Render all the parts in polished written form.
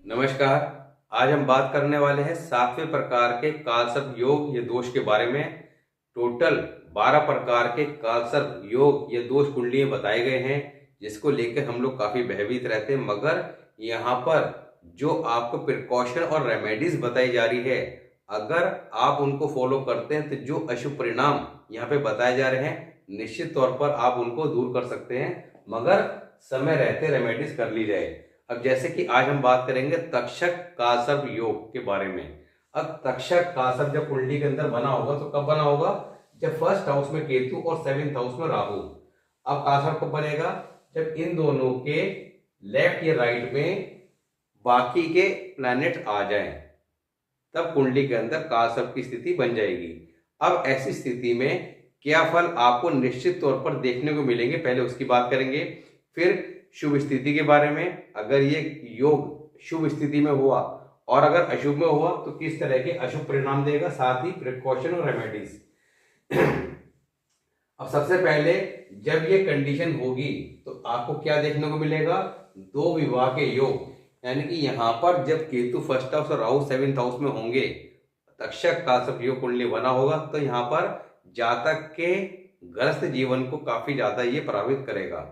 नमस्कार। आज हम बात करने वाले हैं सातवें प्रकार के कालसर्प योग या दोष के बारे में। टोटल 12 प्रकार के कालसर्प योग या दोष कुंडलियां बताए गए हैं, जिसको लेकर हम लोग काफ़ी भयभीत रहते हैं। मगर यहाँ पर जो आपको प्रिकॉशन और रेमेडीज बताई जा रही है, अगर आप उनको फॉलो करते हैं तो जो अशुभ परिणाम यहाँ पे बताए जा रहे हैं, निश्चित तौर पर आप उनको दूर कर सकते हैं, मगर समय रहते रेमेडीज कर ली जाए। अब जैसे कि आज हम बात करेंगे तक्षक कालसर्प योग के बारे में। अब तक्षक कालसर्प जब कुंडली के अंदर बना होगा तो कब बना होगा? जब फर्स्ट हाउस में केतु और सेवेंथ हाउस में राहु। अब कालसर्प कब बनेगा? जब इन दोनों के लेफ्ट या राइट में बाकी के प्लैनेट आ जाएं, तब कुंडली के अंदर कालसर्प की स्थिति बन जाएगी। अब ऐसी स्थिति में क्या फल आपको निश्चित तौर पर देखने को मिलेंगे, पहले उसकी बात करेंगे। फिर शुभ स्थिति के बारे में, अगर ये योग शुभ स्थिति में हुआ और अगर अशुभ में हुआ तो किस तरह के अशुभ परिणाम देगा, साथ ही प्रिकॉशन और रेमेडीज। अब सबसे पहले जब ये कंडीशन होगी तो आपको क्या देखने को मिलेगा? दो विवाह के योग, यानी कि यहाँ पर जब केतु फर्स्ट हाउस और राहु सेवेंथ हाउस में होंगे, तक्षक कालसर्प योग कुंडली बना होगा, तो यहाँ पर जातक के ग्रस्त जीवन को काफी ज्यादा ये प्रभावित करेगा।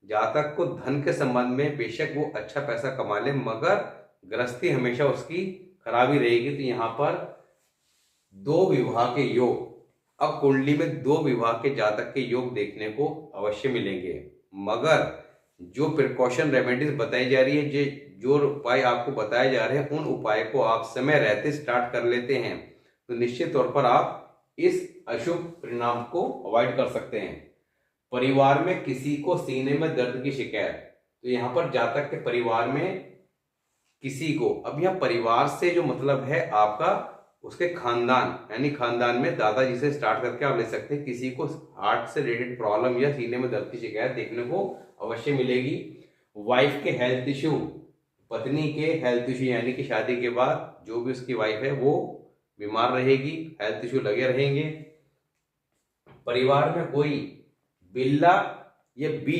जातक को धन के संबंध में बेशक वो अच्छा पैसा कमा ले, मगर गृहस्थी हमेशा उसकी खराबी रहेगी। तो यहाँ पर दो विवाह के योग, अब कुंडली में दो विवाह के जातक के योग देखने को अवश्य मिलेंगे। मगर जो प्रिकॉशन रेमेडीज बताई जा रही है, जो उपाय आपको बताए जा रहे हैं, उन उपाय को आप समय रहते स्टार्ट कर लेते हैं तो निश्चित तौर पर आप इस अशुभ परिणाम को अवॉइड कर सकते हैं। परिवार में किसी को सीने में दर्द की शिकायत, तो यहाँ पर जातक के परिवार में किसी को, अब यहाँ परिवार से जो मतलब है आपका उसके खानदान, यानी खानदान में दादाजी से स्टार्ट करके आप ले सकते हैं, किसी को हार्ट से रिलेटेड प्रॉब्लम या सीने में दर्द की शिकायत देखने को अवश्य मिलेगी। वाइफ के हेल्थ इश्यू, पत्नी के हेल्थ इश्यू, यानी कि शादी के बाद जो भी उसकी वाइफ है वो बीमार रहेगी, हेल्थ इश्यू लगे रहेंगे। परिवार में कोई बिल्ला या बी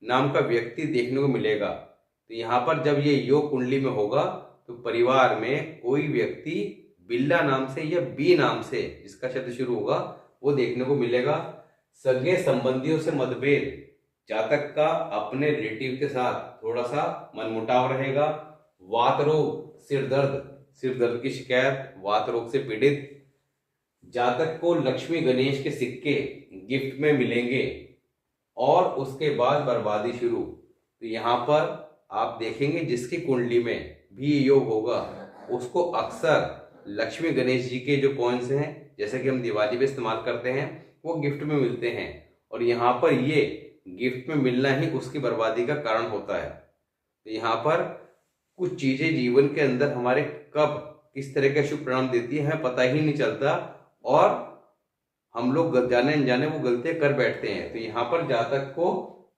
नाम का व्यक्ति देखने को मिलेगा, तो यहाँ पर जब ये योग कुंडली में होगा तो परिवार में कोई व्यक्ति बिल्ला नाम से या बी नाम से जिसका शब्द शुरू होगा वो देखने को मिलेगा। सगे संबंधियों से मतभेद, जातक का अपने रिलेटिव के साथ थोड़ा सा मनमुटाव रहेगा। वात रोग, सिर दर्द की शिकायत, वात रोग से पीड़ित। जातक को लक्ष्मी गणेश के सिक्के गिफ्ट में मिलेंगे और उसके बाद बर्बादी शुरू। तो यहाँ पर आप देखेंगे जिसकी कुंडली में भी योग होगा उसको अक्सर लक्ष्मी गणेश जी के जो कॉइन्स हैं, जैसे कि हम दिवाली पे इस्तेमाल करते हैं, वो गिफ्ट में मिलते हैं, और यहाँ पर ये गिफ्ट में मिलना ही उसकी बर्बादी का कारण होता है। तो यहाँ पर कुछ चीजें जीवन के अंदर हमारे कब किस तरह के शुभ परिणाम देती है हमें पता ही नहीं चलता, और हम लोग जाने अनजाने वो गलतियां कर बैठते हैं। तो यहाँ पर जातक को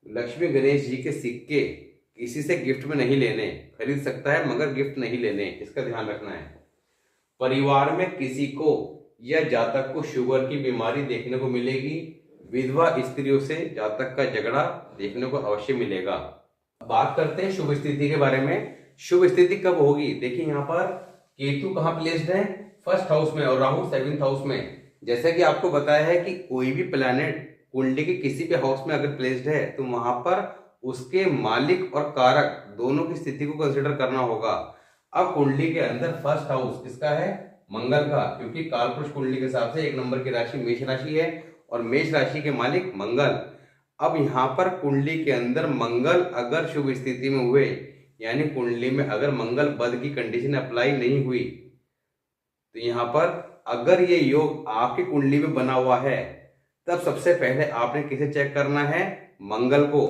लक्ष्मी गणेश जी के सिक्के किसी से गिफ्ट में नहीं लेने, खरीद सकता है मगर गिफ्ट नहीं लेने, इसका ध्यान रखना है। परिवार में किसी को या जातक को शुगर की बीमारी देखने को मिलेगी। विधवा स्त्रियों से जातक का झगड़ा देखने को अवश्य मिलेगा। बात करते हैं शुभ स्थिति के बारे में। शुभ स्थिति कब होगी? देखिए यहाँ पर केतु कहाँ प्लेस्ड है? फर्स्ट हाउस में, और राहु सेवेंथ हाउस में। जैसा कि आपको बताया है कि कोई भी प्लैनेट कुंडली के किसी भी हाउस में अगर प्लेस्ड है तो वहां पर उसके मालिक और कारक दोनों की स्थिति को कंसिडर करना होगा। अब कुंडली के अंदर फर्स्ट हाउस किसका है? मंगल का, क्योंकि कालपुरुष कुंडली के हिसाब से 1 नंबर की राशि मेष राशि है और मेष राशि के मालिक मंगल। अब यहाँ पर कुंडली के अंदर मंगल अगर शुभ स्थिति में हुए, यानी कुंडली में अगर मंगल बद की कंडीशन अप्लाई नहीं हुई, तो यहाँ पर अगर ये योग आपकी कुंडली में बना हुआ है तब सबसे पहले आपने किसे चेक करना है? मंगल को।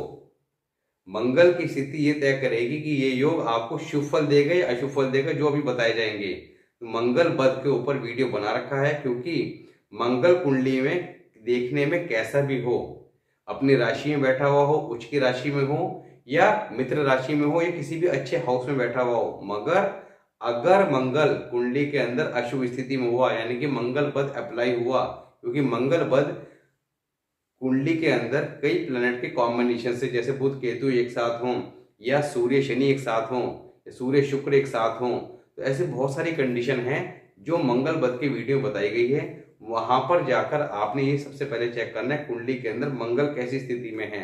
मंगल की स्थिति ये तय करेगी कि ये योग आपको शुभ फल देगा या अशुभ फल देगा, जो अभी बताए जाएंगे। तो मंगल बद के ऊपर वीडियो बना रखा है, क्योंकि मंगल कुंडली में देखने में कैसा भी हो, अपनी राशि में बैठा हुआ हो, उच्च की राशि में हो या मित्र राशि में हो या किसी भी अच्छे हाउस में बैठा हुआ हो, मगर अगर मंगल कुंडली के अंदर अशुभ स्थिति में हुआ, यानी कि मंगल बद अप्लाई हुआ, क्योंकि मंगल बद कुंडली के अंदर कई प्लैनेट के कॉम्बिनेशन से, जैसे बुध केतु एक साथ हों या सूर्य शनि एक साथ हों, सूर्य शुक्र एक साथ हों, तो ऐसे बहुत सारी कंडीशन हैं जो मंगल बद की वीडियो में बताई गई है। वहां पर जाकर आपने ये सबसे पहले चेक करना है कुंडली के अंदर मंगल कैसी स्थिति में है।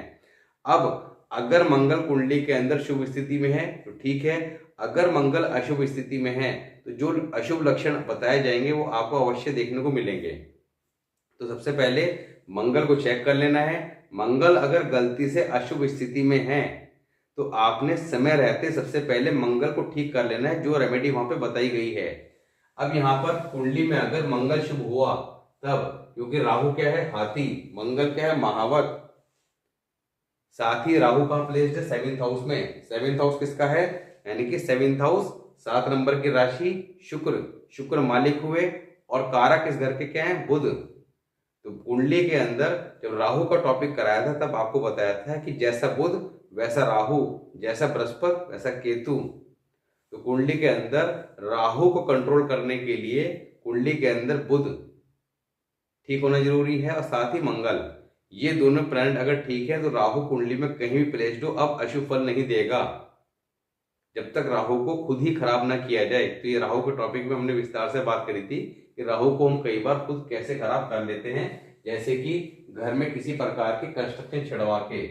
अब अगर मंगल कुंडली के अंदर शुभ स्थिति में है तो ठीक है, अगर मंगल अशुभ स्थिति में है तो जो अशुभ लक्षण बताए जाएंगे वो आपको अवश्य देखने को मिलेंगे। तो सबसे पहले मंगल को चेक कर लेना है। मंगल अगर गलती से अशुभ स्थिति में है तो आपने समय रहते सबसे पहले मंगल को ठीक कर लेना है, जो रेमेडी वहां पे बताई गई है। अब यहाँ पर कुंडली में अगर मंगल शुभ हुआ तब, क्योंकि राहु क्या है हाथी, मंगल क्या है महावत, साथ ही राहु कहां प्लेस्ड है 7th हाउस में। 7th हाउस किसका है, यानी कि 7th हाउस 7 नंबर की राशि शुक्र, शुक्र मालिक हुए और कारक इस घर के क्या है बुध। तो कुंडली के अंदर जब राहु का टॉपिक कराया था तब आपको बताया था कि जैसा बुध वैसा राहु, जैसा बृहस्पति वैसा केतु। तो कुंडली के अंदर राहु को कंट्रोल करने के लिए कुंडली के अंदर बुध ठीक होना जरूरी है और साथ ही मंगल, ये दोनों प्लैनेट अगर ठीक है तो राहु कुंडली में कहीं भी प्लेस्ड हो अब अशुभ फल नहीं देगा जब तक राहु को खुद ही खराब ना किया जाए। तो ये राहु के टॉपिक में हमने विस्तार से बात करी थी कि राहु को हम कई बार खुद कैसे खराब कर लेते हैं, जैसे कि घर में किसी प्रकार की कंस्ट्रक्शन छिड़वा के।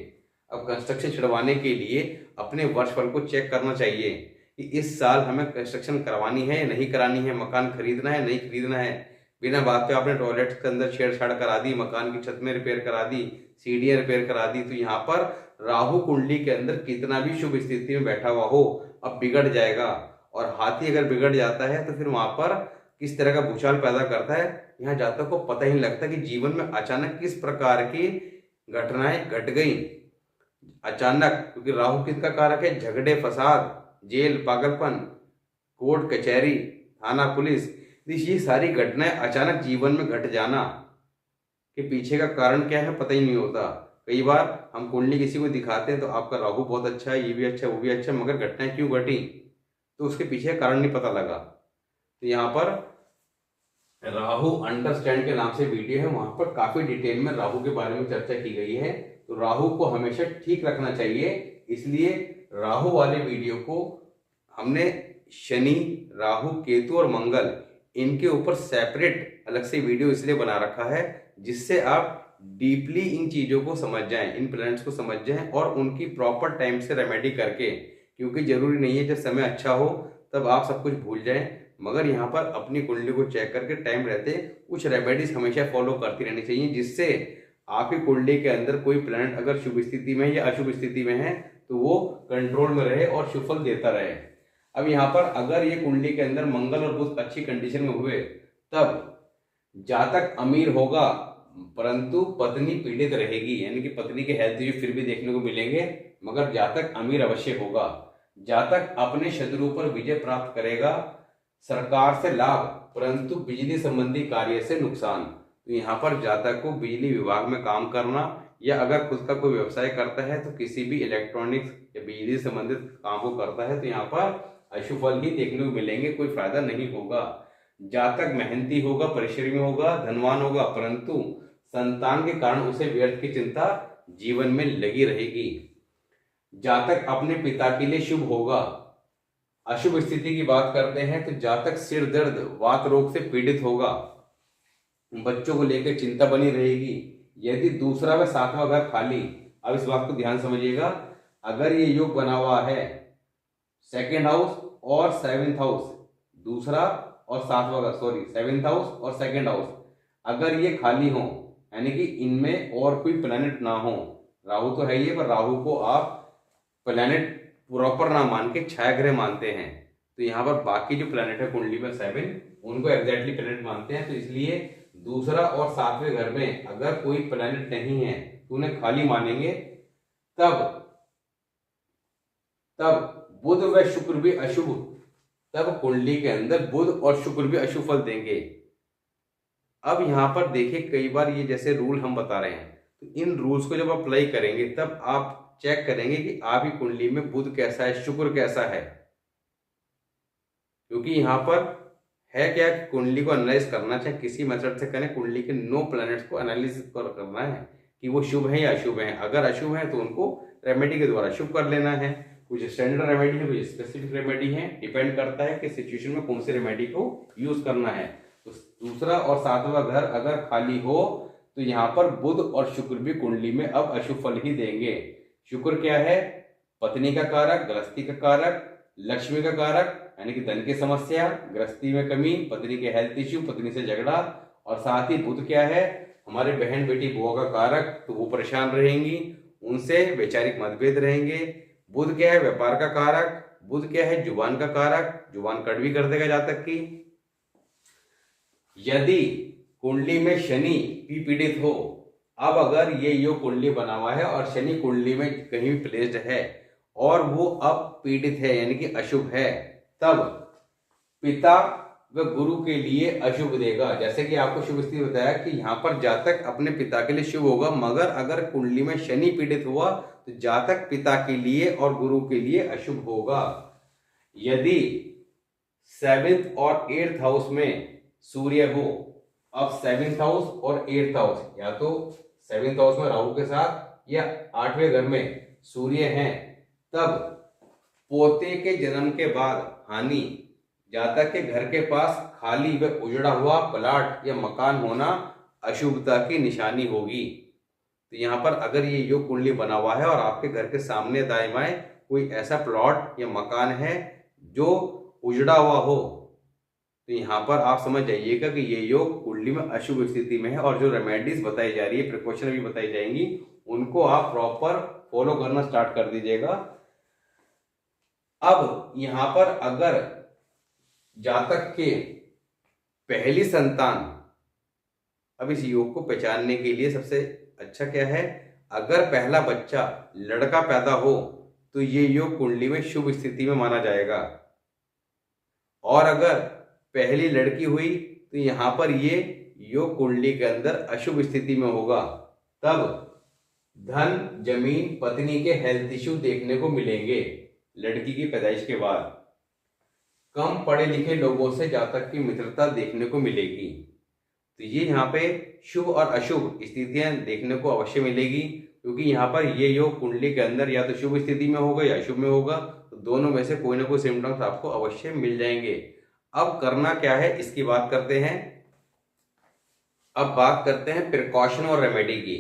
अब कंस्ट्रक्शन छिड़वाने के लिए अपने वर्षफल को चेक करना चाहिए कि इस साल हमें कंस्ट्रक्शन करवानी है या नहीं करानी है, मकान खरीदना है नहीं खरीदना है। बिना बात पे आपने टॉयलेट के अंदर छेड़छाड़ करा दी, मकान की छत में रिपेयर करा दी, सीढ़ियां रिपेयर करा दी, तो यहाँ पर राहु कुंडली के अंदर कितना भी शुभ स्थिति में बैठा हुआ हो अब बिगड़ जाएगा। और हाथी अगर बिगड़ जाता है तो फिर वहां पर किस तरह का भूचाल पैदा करता है, यहाँ जातक को पता ही नहीं लगता कि जीवन में अचानक किस प्रकार की घटनाएं घट गई अचानक। क्योंकि राहु किसका कारक है, झगड़े फसाद, जेल, पागलपन, कोर्ट कचहरी, थाना पुलिस, ये सारी घटनाएं अचानक जीवन में घट जाना के पीछे का कारण क्या है पता ही नहीं होता। कई बार हम कुंडली किसी को दिखाते हैं तो आपका राहु बहुत अच्छा है, ये भी अच्छा वो भी अच्छा, मगर घटनाएं क्यों घटी तो उसके पीछे कारण नहीं पता लगा। तो यहाँ पर राहु अंडरस्टैंड के नाम से वीडियो है, वहां पर काफी डिटेल में राहु के बारे में चर्चा की गई है। तो राहु को हमेशा ठीक रखना चाहिए, इसलिए राहु वाले वीडियो को हमने शनि, राहु, केतु और मंगल इनके ऊपर सेपरेट अलग से वीडियो इसलिए बना रखा है जिससे आप डीपली इन चीजों को समझ जाएं, इन प्लैनेट्स को समझ जाएं और उनकी प्रॉपर टाइम से रेमेडी करके। क्योंकि जरूरी नहीं है जब समय अच्छा हो तब आप सब कुछ भूल जाएं, मगर यहाँ पर अपनी कुंडली को चेक करके टाइम रहते कुछ रेमेडीज हमेशा फॉलो करती रहनी चाहिए, जिससे आपकी कुंडली के अंदर कोई प्लैनेट अगर शुभ स्थिति में या अशुभ स्थिति में है तो वो कंट्रोल में रहे और शुभ फल देता रहे। अब यहाँ पर अगर ये कुंडली के अंदर मंगल और बुध अच्छी कंडीशन में हुए तब जातक अमीर होगा परंतु पत्नी पीड़ित रहेगी, यानी कि पत्नी के हेल्थ इश्यू फिर भी देखने को मिलेंगे मगर जातक अमीर अवश्य होगा। जातक अपने शत्रु पर विजय प्राप्त करेगा, सरकार से लाभ परंतु बिजली संबंधी कार्य से नुकसान। तो यहाँ पर जातक को बिजली विभाग में काम करना या अगर खुद का कोई व्यवसाय करता है तो किसी भी इलेक्ट्रॉनिक्स या बिजली संबंधित काम को करता है तो यहाँ पर अशुभ फल ही देखने को मिलेंगे, कोई फायदा नहीं होगा। जातक मेहनती होगा, परिश्रमी होगा, धनवान होगा, परंतु संतान के कारण उसे व्यर्थ की चिंता जीवन में लगी रहेगी। जातक अपने पिता के लिए शुभ होगा। अशुभ स्थिति की बात करते हैं तो जातक सिर दर्द, वात रोग से पीड़ित होगा, बच्चों को लेकर चिंता बनी रहेगी। यदि दूसरा व सातवां घर खाली, अब इस बात को ध्यान समझिएगा, अगर ये योग बना हुआ है 2nd हाउस और 7th हाउस, दूसरा और सातवां घर, सॉरी 7th हाउस और 2nd हाउस, अगर ये खाली हो यानी कि इनमें और कोई प्लैनेट ना हो, राहु तो है ही है पर राहु को आप प्लैनेट प्रॉपर ना मान के छाया ग्रह मानते हैं, तो यहाँ पर बाकी जो प्लैनेट है कुंडली में 7 उनको एग्जैक्टली प्लैनेट मानते हैं। तो इसलिए दूसरा और सातवें घर में अगर कोई प्लैनेट नहीं है तो उन्हें खाली मानेंगे। तब बुध व शुक्र भी अशुभ, तब कुंडली के अंदर बुध और शुक्र भी अशुभ फल देंगे। अब यहाँ पर देखिए कई बार ये जैसे रूल हम बता रहे हैं तो इन रूल्स को जब अप्लाई करेंगे तब आप चेक करेंगे कि आपकी कुंडली में बुध कैसा है, शुक्र कैसा है। क्योंकि यहाँ पर है क्या कि कुंडली को एनालाइज करना चाहे किसी मेथड से करें, कुंडली के 9 प्लैनेट्स को एनालिसिस करना है कि वो शुभ है या अशुभ है। अगर अशुभ है तो उनको रेमेडी के द्वारा शुभ कर लेना है, कुछ स्टैंडर्ड रेमेडी है, कुछ स्पेसिफिक रेमेडी है, डिपेंड करता है कि सिचुएशन में कौन सी रेमेडी को यूज करना है। तो दूसरा और सातवां घर अगर खाली हो तो यहाँ पर बुध और शुक्र भी कुंडली में अब अशुभ फल ही देंगे। शुक्र क्या है? पत्नी का कारक, गृहस्थी का कारक, लक्ष्मी का कारक यानी कि धन की समस्या, गृहस्थी में कमी, पत्नी के हेल्थ इश्यू, पत्नी से झगड़ा, और साथ ही बुध क्या है? हमारे बहन बेटी बुआ का कारक, तो वो परेशान रहेंगी, उनसे वैचारिक मतभेद रहेंगे। बुध क्या है? व्यापार का कारक। बुध क्या है? जुबान का कारक, जुबान कड़वी कर देगा जातक की। यदि कुंडली में शनि भी पीड़ित हो, अब अगर ये योग कुंडली बना हुआ है और शनि कुंडली में कहीं भी प्लेस्ड है और वो अब पीड़ित है यानी कि अशुभ है, तब पिता व गुरु के लिए अशुभ देगा। जैसे कि आपको शुभ स्थिति बताया कि यहाँ पर जातक अपने पिता के लिए शुभ होगा, मगर अगर कुंडली में शनि पीड़ित हुआ तो जातक पिता के लिए और गुरु के लिए अशुभ होगा। यदि 7th और 8th हाउस में सूर्य हो, अब 7th हाउस और 8th हाउस, या तो 7th हाउस में राहु के साथ या 8वें घर में सूर्य हैं, तब पोते के जन्म के बाद हानि, जातक के घर के पास खाली व उजड़ा हुआ प्लाट या मकान होना अशुभता की निशानी होगी। तो यहाँ पर अगर ये योग कुंडली बना हुआ है और आपके घर के सामने दाएं बाएं कोई ऐसा प्लॉट या मकान है जो उजड़ा हुआ हो, तो यहाँ पर आप समझ जाइएगा कि ये योग कुंडली में अशुभ स्थिति में है। और जो रेमेडीज बताई जा रही है, प्रिकॉशन भी बताई जाएंगी, उनको आप प्रॉपर फॉलो करना स्टार्ट कर दीजिएगा। अब यहाँ पर अगर जातक के पहली संतान, अब इस योग को पहचानने के लिए सबसे अच्छा क्या है? अगर पहला बच्चा लड़का पैदा हो तो ये योग कुंडली में शुभ स्थिति में माना जाएगा, और अगर पहली लड़की हुई तो यहाँ पर ये योग कुंडली के अंदर अशुभ स्थिति में होगा। तब धन, जमीन, पत्नी के हेल्थ इश्यू देखने को मिलेंगे लड़की की पैदाइश के बाद। कम पढ़े लिखे लोगों से जातक की मित्रता देखने को मिलेगी। तो ये यहाँ पे शुभ और अशुभ स्थितियां देखने को अवश्य मिलेगी, क्योंकि यहाँ पर ये योग कुंडली के अंदर या तो शुभ स्थिति में होगा या अशुभ में होगा, तो दोनों में से कोई ना कोई सिम्टम्स आपको अवश्य मिल जाएंगे। अब करना क्या है इसकी बात करते हैं। अब बात करते हैं प्रिकॉशन और रेमेडी की।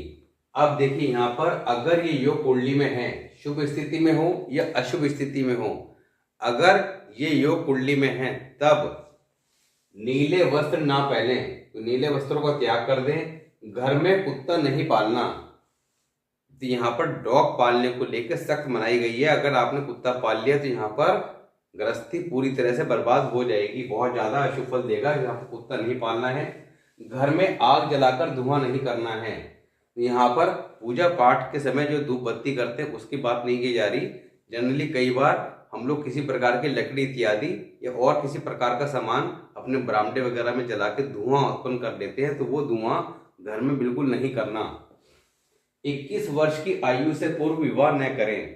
अब देखिए यहाँ पर अगर ये योग कुंडली में है, शुभ स्थिति में हो या अशुभ स्थिति में हो, अगर ये योग कुंडली में है तब नीले वस्त्र ना पहनें, तो नीले वस्त्रों का त्याग कर दें। घर में कुत्ता नहीं पालना, तो यहाँ पर डॉग पालने को लेकर सख्त मनाई गई है। अगर आपने कुत्ता पाल लिया तो यहाँ पर गृहस्थी पूरी तरह से बर्बाद हो जाएगी, बहुत ज्यादा अशुभ फल देगा। यहाँ पर कुत्ता नहीं पालना है। घर में आग जलाकर धुआं नहीं करना है। यहाँ पर पूजा पाठ के समय जो धूप बत्ती करते हैं उसकी बात नहीं की जा रही। जनरली कई बार हम लोग किसी प्रकार की लकड़ी इत्यादि या और किसी प्रकार का सामान अपने बरामदे वगैरह में जला के धुआं उत्पन्न कर देते हैं, तो वो धुआं घर में बिल्कुल नहीं करना। 21 वर्ष की आयु से पूर्व विवाह न करें।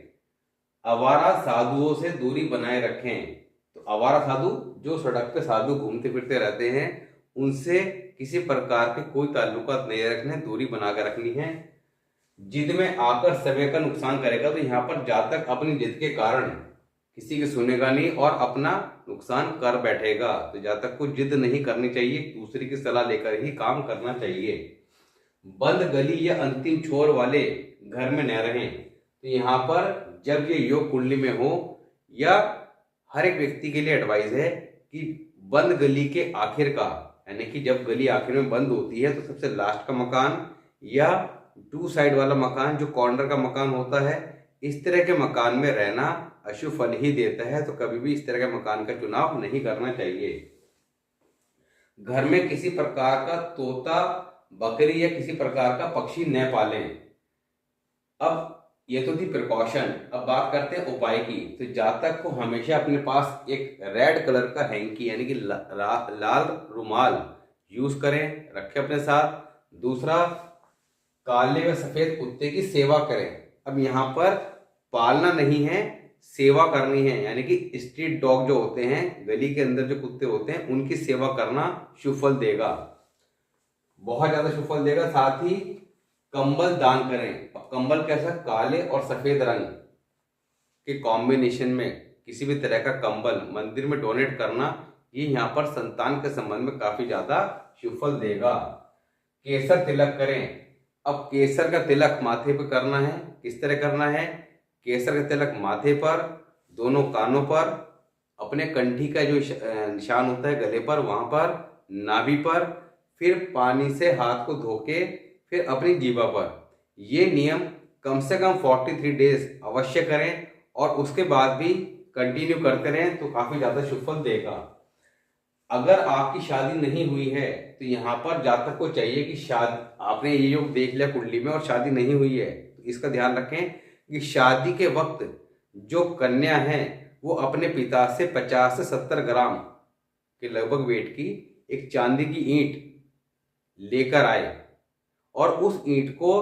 आवारा साधुओं से दूरी बनाए रखें। तो आवारा साधु जो सड़क पे साधु घूमते फिरते रहते हैं, उनसे किसी प्रकार के कोई ताल्लुकात नहीं रखने, दूरी बनाकर रखनी है। जिद में आकर समय का नुकसान करेगा, तो यहाँ पर जातक अपनी जिद के कारण किसी की सुनेगा नहीं और अपना नुकसान कर बैठेगा। तो जातक को जिद नहीं करनी चाहिए, दूसरे की सलाह लेकर ही काम करना चाहिए। बंद गली या अंतिम छोर वाले घर में न रहें। तो यहाँ पर जब ये योग कुंडली में हो, या हर एक व्यक्ति के लिए एडवाइस है कि बंद गली के आखिर का, यानी कि जब गली आखिर में बंद होती है तो सबसे लास्ट का मकान या 2 साइड वाला मकान जो कॉर्नर का मकान होता है, इस तरह के मकान में रहना अशुभ फल ही देता है। तो कभी भी इस तरह के मकान का चुनाव नहीं करना चाहिए। घर में किसी प्रकार का तोता, बकरी या किसी प्रकार का पक्षी न पालें। अब ये तो थी प्रिकॉशन। अब बात करते हैं उपाय की। तो जातक को हमेशा अपने पास एक रेड कलर का हैंकी यानी कि लाल रुमाल यूज करें, रखें अपने साथ। दूसरा, काले व सफेद कुत्ते की सेवा करें। अब यहाँ पर पालना नहीं है, सेवा करनी है, यानी कि स्ट्रीट डॉग जो होते हैं, गली के अंदर जो कुत्ते होते हैं, उनकी सेवा करना शुभ फल देगा, बहुत ज्यादा शुभ फल देगा। साथ ही कंबल दान करें। अब कंबल कैसा? काले और सफेद रंग। के कॉम्बिनेशन में किसी भी तरह का कंबल मंदिर में डोनेट करना, ये यहाँ पर संतान के संबंध में काफी ज्यादा शुभ फल देगा। केसर तिलक करें। अब केसर का तिलक माथे पर करना है। किस तरह करना है? केसर का तिलक माथे पर, दोनों कानों पर, अपने कंठी का जो निशान होता है गले पर, वहां पर, नाभि पर, फिर पानी से हाथ को धो के फिर अपनी जीभा पर। ये नियम कम से कम 43 डेज अवश्य करें और उसके बाद भी कंटिन्यू करते रहें तो काफी ज्यादा शुभ फल देगा। अगर आपकी शादी नहीं हुई है तो यहाँ पर जातक को चाहिए कि शादी, आपने ये योग देख लिया कुंडली में और शादी नहीं हुई है तो इसका ध्यान रखें कि शादी के वक्त जो कन्या है वो अपने पिता से 50 से 70 ग्राम के लगभग वेट की एक चांदी की ईंट लेकर आए और उस ईंट को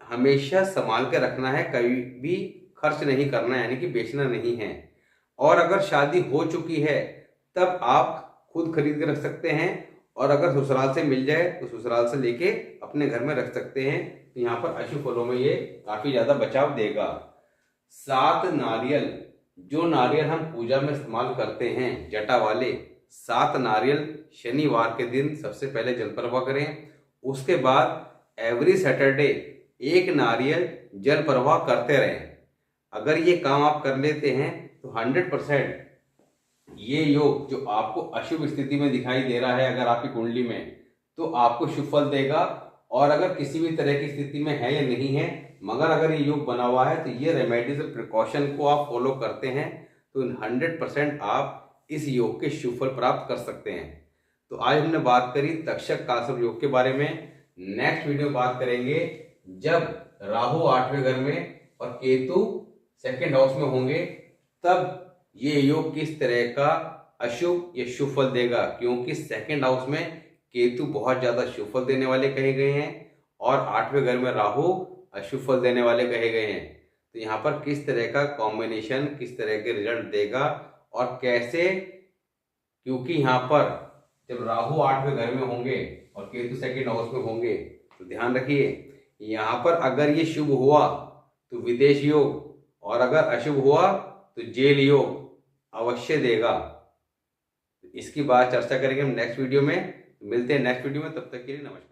हमेशा संभाल के रखना है, कभी भी खर्च नहीं करना है, यानी कि बेचना नहीं है। और अगर शादी हो चुकी है तब आप खुद खरीद के रख सकते हैं और अगर ससुराल से मिल जाए तो ससुराल से लेके अपने घर में रख सकते हैं। तो यहाँ पर अशुभ फलों में ये काफी ज्यादा बचाव देगा। 7 नारियल, जो नारियल हम पूजा में इस्तेमाल करते हैं जटा वाले, 7 नारियल शनिवार के दिन सबसे पहले जल प्रवाह करें। उसके बाद एवरी सैटरडे 1 नारियल जल प्रवाह करते रहें। अगर ये काम आप कर लेते हैं तो 100% ये योग जो आपको अशुभ स्थिति में दिखाई दे रहा है अगर आपकी कुंडली में, तो आपको शुभ फल देगा। और अगर किसी भी तरह की स्थिति में है या नहीं है, मगर अगर ये योग बना हुआ है तो ये रेमेडीज और प्रिकॉशन को आप फॉलो करते हैं तो 100% आप इस योग के शुभ फल प्राप्त कर सकते हैं। तो आज हमने बात करी तक्षक कालसर्प योग के बारे में। नेक्स्ट वीडियो बात करेंगे जब राहु 8वें घर में और केतु 2nd हाउस में होंगे तब ये योग किस तरह का अशुभ या शुभ फल देगा, क्योंकि 2nd हाउस में केतु बहुत ज्यादा शुभ फल देने वाले कहे गए हैं और 8वें घर में राहु अशुभ फल देने वाले कहे गए हैं। तो यहाँ पर किस तरह का कॉम्बिनेशन, किस तरह के रिजल्ट देगा और कैसे, क्योंकि यहाँ पर जब राहु 8वें घर में होंगे और केतु 2nd हाउस में होंगे तो ध्यान रखिए यहाँ पर अगर ये शुभ हुआ तो विदेश योग और अगर अशुभ हुआ तो जेल योग अवश्य देगा। इसकी बात चर्चा करेंगे हम नेक्स्ट वीडियो में। मिलते हैं नेक्स्ट वीडियो में, तब तक के लिए नमस्कार।